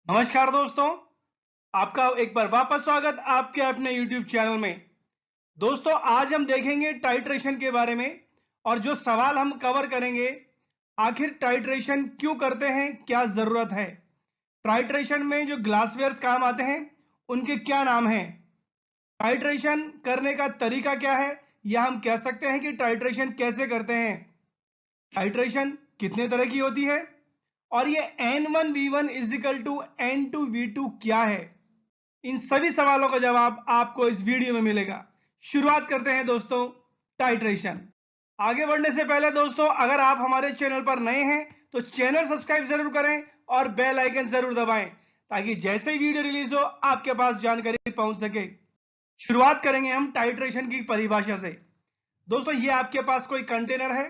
नमस्कार दोस्तों। आपका एक बार वापस स्वागत आपके अपने YouTube चैनल में। दोस्तों आज हम देखेंगे टाइट्रेशन के बारे में और जो सवाल हम कवर करेंगे, आखिर टाइट्रेशन क्यों करते हैं, क्या जरूरत है, टाइट्रेशन में जो ग्लासवेयर्स काम आते हैं उनके क्या नाम हैं, टाइट्रेशन करने का तरीका क्या है, या हम कह सकते हैं कि टाइट्रेशन कैसे करते हैं, टाइट्रेशन कितने तरह की होती है और ये N1V1 इजिकल टू N2V2 क्या है। इन सभी सवालों का जवाब आपको इस वीडियो में मिलेगा। शुरुआत करते हैं दोस्तों टाइट्रेशन। आगे बढ़ने से पहले दोस्तों, अगर आप हमारे चैनल पर नए हैं तो चैनल सब्सक्राइब जरूर करें और बेल आइकन जरूर दबाएं ताकि जैसे ही वीडियो रिलीज हो आपके पास जानकारी पहुंच सके। शुरुआत करेंगे हम टाइट्रेशन की परिभाषा से। दोस्तों ये आपके पास कोई कंटेनर है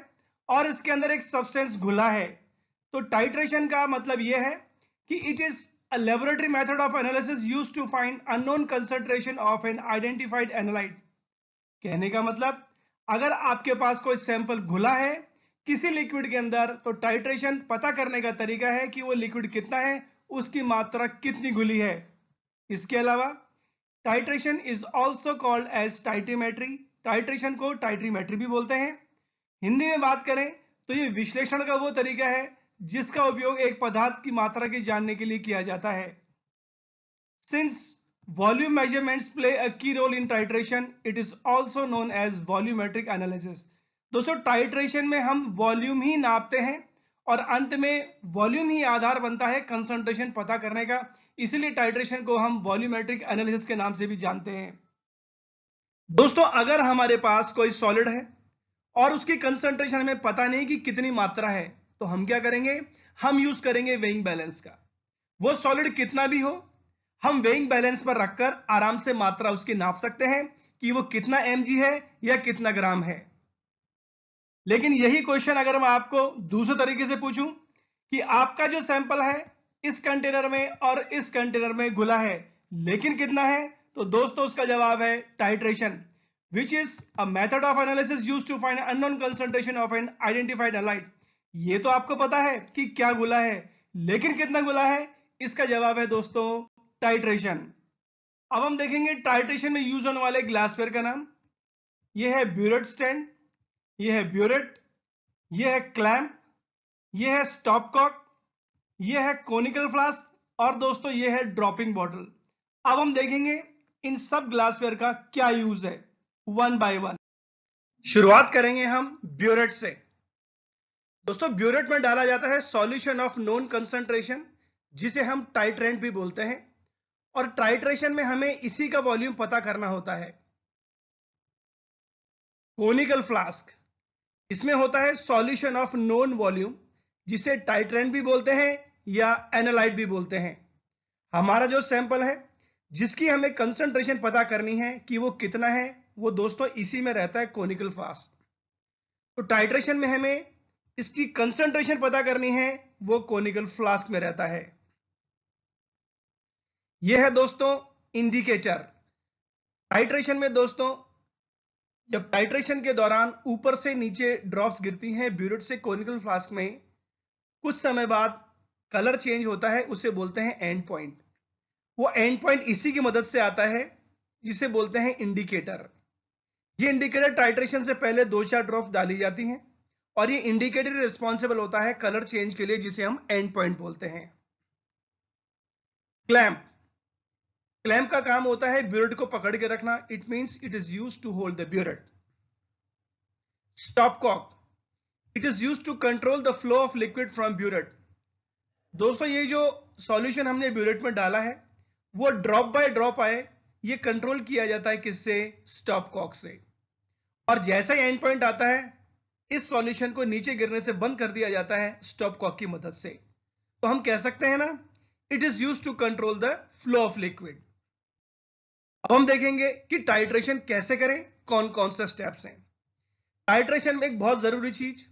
और इसके अंदर एक सब्सटेंस घुला है, तो टाइट्रेशन का मतलब यह है कि it is a laboratory method of analysis used to find unknown concentration of an identified analyte। कहने का मतलब, अगर आपके पास कोई सैंपल घुला है किसी लिक्विड के अंदर, तो टाइट्रेशन पता करने का तरीका है कि वो लिक्विड कितना है, उसकी मात्रा कितनी घुली है। इसके अलावा titration is also called as titrimetry. Titration को टाइट्रीमेट्री भी बोलते हैं। हिंदी में बात करें तो ये विश्लेषण का वो तरीका है जिसका उपयोग एक पदार्थ की मात्रा की जानने के लिए किया जाता है। Since volume measurements play a key role in titration, it is also known as volumetric analysis. दोस्तों टाइट्रेशन में हम वॉल्यूम ही नापते हैं और अंत में वॉल्यूम ही आधार बनता है कंसंट्रेशन पता करने का, इसीलिए टाइट्रेशन को हम वॉल्यूमेट्रिक एनालिसिस के नाम से भी जानते हैं। दोस्तों अगर हमारे पास कोई सॉलिड है और उसकी कंसंट्रेशन हमें पता नहीं कि कितनी मात्रा है, तो हम क्या करेंगे, हम यूज करेंगे वेइंग बैलेंस का। वो सॉलिड कितना भी हो, हम वेइंग बैलेंस पर रखकर आराम से मात्रा उसकी नाप सकते हैं कि वो कितना mg है या कितना ग्राम है। लेकिन यही क्वेश्चन अगर मैं आपको दूसरे तरीके से पूछूं कि आपका जो सैंपल है इस कंटेनर में और इस कंटेनर में घुला है, लेकिन कितना है, तो दोस्तों उसका जवाब है titration, which is a method of analysis used to find unknown concentration of an identified halide। ये तो आपको पता है कि क्या घुला है, लेकिन कितना घुला है, इसका जवाब है दोस्तों टाइट्रेशन। अब हम देखेंगे टाइट्रेशन में यूज होने वाले ग्लासवेयर का नाम। यह है ब्यूरेट स्टैंड, यह है ब्यूरेट, यह है क्लैंप, यह है स्टॉपकॉक, यह है कोनिकल फ्लास्क और दोस्तों यह है ड्रॉपिंग बॉटल। अब हम देखेंगे इन सब ग्लासवेयर का क्या यूज है वन बाय वन। शुरुआत करेंगे हम ब्यूरेट से। दोस्तों ब्यूरेट में डाला जाता है सॉल्यूशन ऑफ नोन कंसंट्रेशन, जिसे हम टाइट्रेंट भी बोलते हैं, और टाइट्रेशन में हमें इसी का वॉल्यूम पता करना होता है। कोनिकल फ्लास्क, इसमें होता है सॉल्यूशन ऑफ नोन वॉल्यूम, जिसे टाइट्रेंट भी बोलते हैं या एनालाइट भी बोलते हैं। हमारा जो सैंपल है जिसकी हमें कंसंट्रेशन पता करनी है कि वो कितना है, वो दोस्तों इसी में रहता है कोनिकल फ्लास्क। तो टाइट्रेशन में हमें इसकी कंसंट्रेशन पता करनी है, वो कोनिकल फ्लास्क में रहता है। यह है दोस्तों इंडिकेटर। टाइट्रेशन में दोस्तों जब टाइट्रेशन के दौरान ऊपर से नीचे ड्रॉप्स गिरती हैं ब्यूरेट से कोनिकल फ्लास्क में, कुछ समय बाद कलर चेंज होता है, उसे बोलते हैं एंड पॉइंट। वो एंड पॉइंट इसी की मदद से आता है जिसे बोलते हैं इंडिकेटर। ये इंडिकेटर टाइट्रेशन से पहले 2-4 ड्रॉप डाली जाती हैं और ये इंडिकेटर रिस्पॉन्सिबल होता है कलर चेंज के लिए, जिसे हम एंड पॉइंट बोलते हैं। क्लैंप, क्लैंप का काम होता है ब्यूरेट को पकड़ के रखना, it means it is used to hold the burette. Stopcock, it is used to control the flow of liquid from burette. दोस्तों ये जो सॉल्यूशन हमने ब्यूरेट में डाला है वो ड्रॉप बाय ड्रॉप आए, ये कंट्रोल किया जाता है किससे, स्टॉपकॉक से। और जैसा ही एंड पॉइंट आता है इस सॉल्यूशन को नीचे गिरने से बंद कर दिया जाता है स्टॉपकॉक की मदद से। तो हम कह सकते हैं ना, it is used to control the flow of liquid. अब हम देखेंगे कि टाइट्रेशन कैसे करें, कौन कौन से स्टेप्स हैं। टाइट्रेशन में एक बहुत जरूरी चीज,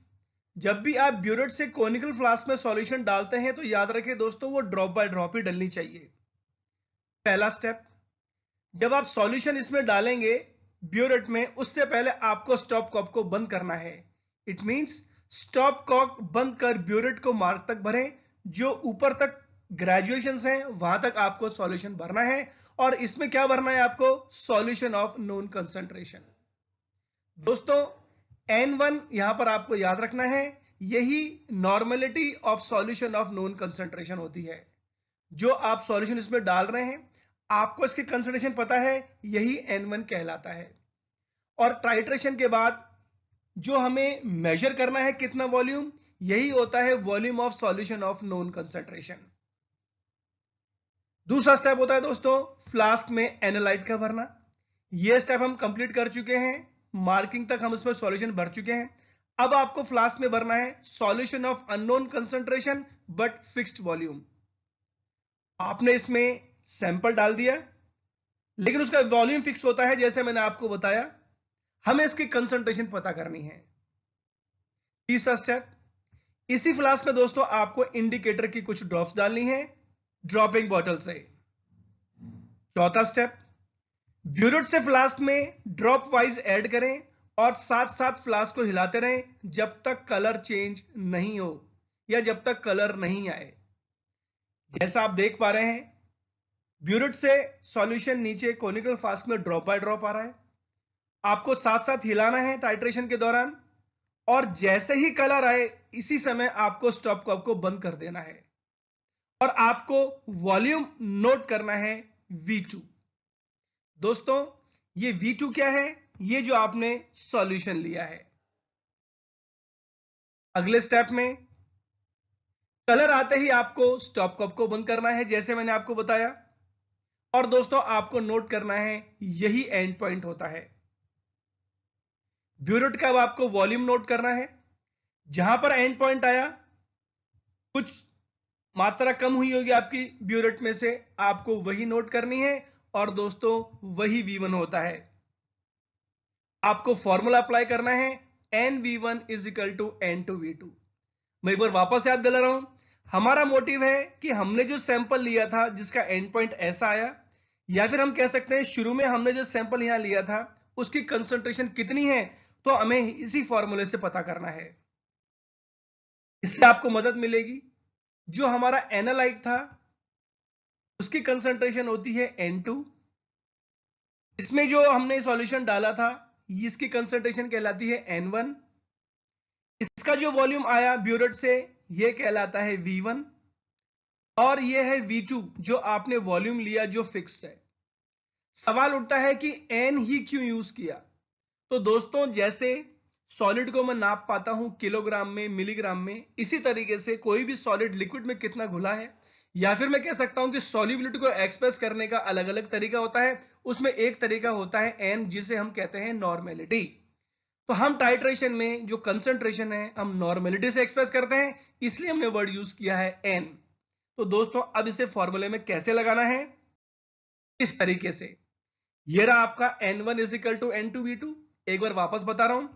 जब भी आप ब्यूरेट से कोनिकल फ्लास्क में सॉल्यूशन डालते हैं तो याद रखें दोस्तों वो ड्रॉप बाय ड्रॉप ही डलनी चाहिए। पहला स्टेप, जब आप सॉल्यूशन इसमें डालेंगे ब्यूरेट में, उससे पहले आपको स्टॉप कॉक को बंद करना है। इट मींस स्टॉप कॉक बंद कर ब्यूरेट को मार्क तक भरें जो ऊपर तक ग्रेजुएशन है वहां तक आपको सॉल्यूशन भरना है। और इसमें क्या भरना है आपको? Solution of known concentration. दोस्तों N1 यहां पर आपको याद रखना है, यही normality of solution of known concentration होती है। जो आप सॉल्यूशन इसमें डाल रहे हैं, आपको इसकी कंसंट्रेशन पता है, यही N1 कहलाता है। और टाइट्रेशन के बाद जो हमें मेजर करना है कितना वॉल्यूम, यही होता है volume of solution of known concentration. दूसरा स्टेप होता है दोस्तों फ्लास्क में एनालाइट का भरना। यह स्टेप हम कंप्लीट कर चुके हैं, मार्किंग तक हम इसमें सॉल्यूशन भर चुके हैं। अब आपको फ्लास्क में भरना है solution of unknown concentration but fixed volume. आपने इसमें सैंपल डाल दिया, लेकिन उसका वॉल्यूम फिक्स होता है। जैसे मैंने आपको बताया, हमें इसकी कंसंट्रेशन पता करनी है। तीसरा स्टेप, इसी फ्लास्क में दोस्तों आपको इंडिकेटर की कुछ ड्रॉप्स डालनी है ड्रॉपिंग बॉटल से। चौथा स्टेप, ब्यूरेट से फ्लास्क में ड्रॉप वाइज ऐड करें और साथ साथ फ्लास्क को हिलाते रहें जब तक कलर चेंज नहीं हो या जब तक कलर नहीं आए। जैसा आप देख पा रहे हैं, ब्यूरेट से सॉल्यूशन नीचे कोनिकल फ्लास्क में ड्रॉप बाय ड्रॉप आ रहा है। आपको साथ साथ हिलाना है टाइट्रेशन के दौरान, और जैसे ही कलर आए इसी समय आपको स्टॉप कॉप को बंद कर देना है और आपको वॉल्यूम नोट करना है V2। दोस्तों ये V2 क्या है? ये जो आपने सॉल्यूशन लिया है। अगले स्टेप में कलर आते ही आपको स्टॉप कॉप को बंद करना है, जैसे मैंने आपको बताया। और दोस्तों आपको नोट करना है, यही एंड पॉइंट होता है। ब्यूरेट का अब आपको वॉल्यूम नोट करना है। जहां पर एंड पॉइंट आया, कुछ मात्रा कम हुई होगी आपकी ब्यूरेट में से, आपको वही नोट करनी है। और दोस्तों वही V1 होता है। आपको फॉर्मूला अप्लाई करना है NV1 is equal to N2V2। मैं एक बार वापस याद दिला रहा हूं, हमारा मोटिव है कि हमने जो सैंपल लिया था जिसका एंड पॉइंट ऐसा आया, या फिर हम कह सकते हैं शुरू में हमने जो सैंपल यहां लिया था उसकी कंसंट्रेशन कितनी है, तो हमें इसी फॉर्मूले से पता करना है। इससे आपको मदद मिलेगी। जो हमारा एनालाइट था उसकी कंसंट्रेशन होती है N2। इसमें जो हमने सॉल्यूशन डाला था इसकी कंसंट्रेशन कहलाती है N1। इसका जो वॉल्यूम आया ब्यूरेट से यह कहलाता है V1। और यह है V2 जो आपने वॉल्यूम लिया जो फिक्स है। सवाल उठता है कि N ही क्यों यूज किया? तो दोस्तों जैसे सॉलिड को मैं नाप पाता हूं किलोग्राम में, मिलीग्राम में, इसी तरीके से कोई भी सॉलिड लिक्विड में कितना घुला है, या फिर मैं कह सकता हूं कि सॉल्युबिलिटी को एक्सप्रेस करने का अलग अलग तरीका होता है। उसमें एक तरीका होता है N, जिसे हम कहते हैं नॉर्मेलिटी। तो हम टाइट्रेशन में जो कंसंट्रेशन है हम नॉर्मेलिटी से एक्सप्रेस करते हैं, इसलिए हमने वर्ड यूज किया है N। तो दोस्तों अब इसे फॉर्मूले में कैसे लगाना है? इस तरीके से। ये रहा आपका N1 is equal to N2V2। एक बार वापस बता रहा हूं,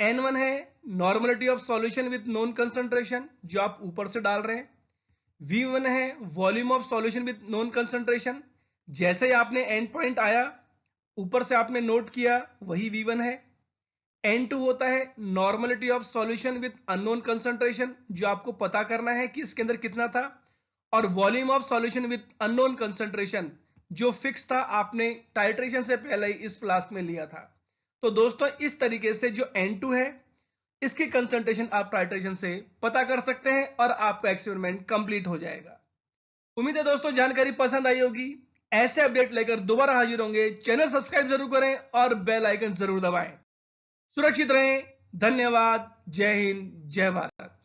N1 है normality of solution with known concentration जो आप ऊपर से डाल रहे हैं। V1 है volume of solution with known concentration, जैसे ही आपने एंड पॉइंट आया ऊपर से आपने नोट किया वही V1 है। N2 होता है normality of solution with unknown concentration, जो आपको पता करना है कि इसके अंदर कितना था। और volume of solution with unknown concentration जो फिक्स था, आपने टाइट्रेशन से पहले ही इस फ्लास्क में लिया था। तो दोस्तों इस तरीके से जो N2 है इसकी कंसंट्रेशन आप टाइट्रेशन से पता कर सकते हैं और आपका एक्सपेरिमेंट कंप्लीट हो जाएगा। उम्मीद है दोस्तों जानकारी पसंद आई होगी। ऐसे अपडेट लेकर दोबारा हाजिर होंगे। चैनल सब्सक्राइब जरूर करें और बेल आइकन जरूर दबाएं। सुरक्षित रहें। धन्यवाद। जय हिंद, जय भारत।